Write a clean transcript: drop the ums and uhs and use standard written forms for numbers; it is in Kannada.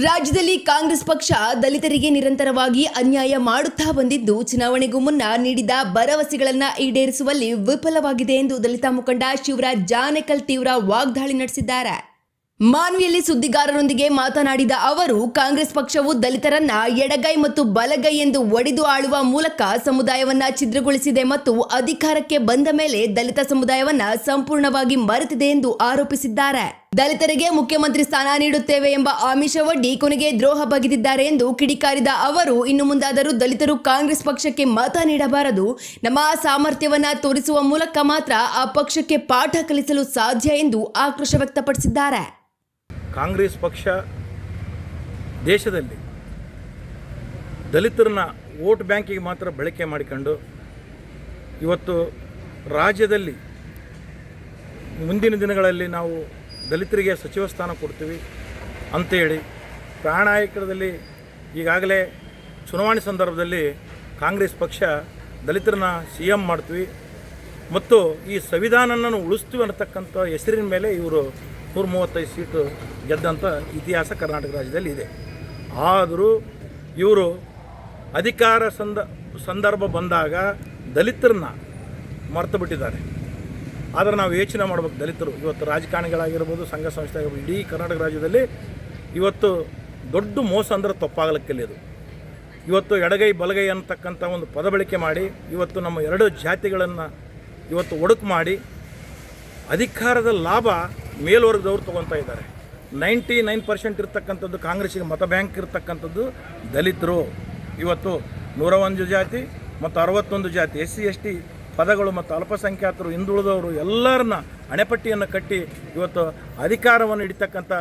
ರಾಜ್ಯದಲ್ಲಿ ಕಾಂಗ್ರೆಸ್ ಪಕ್ಷ ದಲಿತರಿಗೆ ನಿರಂತರವಾಗಿ ಅನ್ಯಾಯ ಮಾಡುತ್ತಾ ಬಂದಿದ್ದು ಚುನಾವಣೆಗೂ ಮುನ್ನ ನೀಡಿದ ಭರವಸೆಗಳನ್ನು ಈಡೇರಿಸುವಲ್ಲಿ ವಿಫಲವಾಗಿದೆ ಎಂದು ದಲಿತ ಮುಖಂಡ ಶಿವರಾಜ್ ಜಾನೇಕಲ್ ತೀವ್ರ ವಾಗ್ದಾಳಿ ನಡೆಸಿದ್ದಾರೆ. ಮಾನ್ವಿಯಲ್ಲಿ ಸುದ್ದಿಗಾರರೊಂದಿಗೆ ಮಾತನಾಡಿದ ಅವರು, ಕಾಂಗ್ರೆಸ್ ಪಕ್ಷವು ದಲಿತರನ್ನ ಎಡಗೈ ಮತ್ತು ಬಲಗೈ ಎಂದು ಒಡೆದು ಆಳುವ ಮೂಲಕ ಸಮುದಾಯವನ್ನ ಛಿದ್ರಗೊಳಿಸಿದೆ ಮತ್ತು ಅಧಿಕಾರಕ್ಕೆ ಬಂದ ಮೇಲೆ ದಲಿತ ಸಮುದಾಯವನ್ನ ಸಂಪೂರ್ಣವಾಗಿ ಮರೆತಿದೆ ಎಂದು ಆರೋಪಿಸಿದ್ದಾರೆ. ದಲಿತರಿಗೆ ಮುಖ್ಯಮಂತ್ರಿ ಸ್ಥಾನ ನೀಡುತ್ತೇವೆ ಎಂಬ ಆಮಿಷವೊಡ್ಡಿ ಕೊನೆಗೆ ದ್ರೋಹ ಬಗೆದಿದ್ದಾರೆ ಎಂದು ಕಿಡಿಕಾರಿದ ಅವರು, ಇನ್ನು ಮುಂದಾದರೂ ದಲಿತರು ಕಾಂಗ್ರೆಸ್ ಪಕ್ಷಕ್ಕೆ ಮತ ನೀಡಬಾರದು, ನಮ್ಮ ಸಾಮರ್ಥ್ಯವನ್ನ ತೋರಿಸುವ ಮೂಲಕ ಮಾತ್ರ ಆ ಪಕ್ಷಕ್ಕೆ ಪಾಠ ಕಲಿಸಲು ಸಾಧ್ಯ ಎಂದು ಆಕ್ರೋಶ ವ್ಯಕ್ತಪಡಿಸಿದ್ದಾರೆ. ಕಾಂಗ್ರೆಸ್ ಪಕ್ಷ ದೇಶದಲ್ಲಿ ದಲಿತರನ್ನ ವೋಟ್ ಬ್ಯಾಂಕಿಗೆ ಮಾತ್ರ ಬಳಕೆ ಮಾಡಿಕೊಂಡು ಇವತ್ತು ರಾಜ್ಯದಲ್ಲಿ ಮುಂದಿನ ದಿನಗಳಲ್ಲಿ ನಾವು ದಲಿತರಿಗೆ ಸಚಿವ ಸ್ಥಾನ ಕೊಡ್ತೀವಿ ಅಂತೇಳಿ ಪ್ರಾಣಾಯಕರದಲ್ಲಿ ಈಗಾಗಲೇ ಚುನಾವಣೆ ಸಂದರ್ಭದಲ್ಲಿ ಕಾಂಗ್ರೆಸ್ ಪಕ್ಷ ದಲಿತರನ್ನ CM ಮಾಡ್ತೀವಿ ಮತ್ತು ಈ ಸಂವಿಧಾನವನ್ನು ಉಳಿಸ್ತೀವಿ ಅನ್ನತಕ್ಕಂಥ ಹೆಸರಿನ ಮೇಲೆ ಇವರು 135 ಸೀಟು ಗೆದ್ದಂಥ ಇತಿಹಾಸ ಕರ್ನಾಟಕ ರಾಜ್ಯದಲ್ಲಿ ಇದೆ. ಆದರೂ ಇವರು ಅಧಿಕಾರ ಸಂದರ್ಭ ಬಂದಾಗ ದಲಿತರನ್ನ ಮರೆತು ಬಿಟ್ಟಿದ್ದಾರೆ. ಆದರೆ ನಾವು ಯೋಚನೆ ಮಾಡಬೇಕು, ದಲಿತರು ಇವತ್ತು ರಾಜಕಾರಣಿಗಳಾಗಿರ್ಬೋದು, ಸಂಘ ಸಂಸ್ಥೆ ಆಗಿರ್ಬೋದು, ಇಡೀ ಕರ್ನಾಟಕ ರಾಜ್ಯದಲ್ಲಿ ಇವತ್ತು ದೊಡ್ಡ ಮೋಸ ಅಂದರೆ ತಪ್ಪಾಗಲಿಕ್ಕಿಲ್ಲ. ಇವತ್ತು ಎಡಗೈ ಬಲಗೈ ಅನ್ನತಕ್ಕಂಥ ಒಂದು ಪದ ಬಳಕೆ ಮಾಡಿ ಇವತ್ತು ನಮ್ಮ ಎರಡು ಜಾತಿಗಳನ್ನು ಇವತ್ತು ಒಡುಕು ಮಾಡಿ ಅಧಿಕಾರದ ಲಾಭ ಮೇಲ್ವರ್ಗದವರು ತೊಗೊತಾ ಇದ್ದಾರೆ. 99% ಇರ್ತಕ್ಕಂಥದ್ದು ಕಾಂಗ್ರೆಸ್ಸಿಗೆ ಮತ ಬ್ಯಾಂಕ್ ಇರ್ತಕ್ಕಂಥದ್ದು ದಲಿತರು. ಇವತ್ತು 101 ಜಾತಿ ಮತ್ತು 61 ಜಾತಿ SC ST ಪದಗಳು ಮತ್ತು ಅಲ್ಪಸಂಖ್ಯಾತರು, ಹಿಂದುಳಿದವರು ಎಲ್ಲರನ್ನ ಹಣೆಪಟ್ಟಿಯನ್ನು ಕಟ್ಟಿ ಇವತ್ತು ಅಧಿಕಾರವನ್ನು ಹಿಡಿತಕ್ಕಂಥ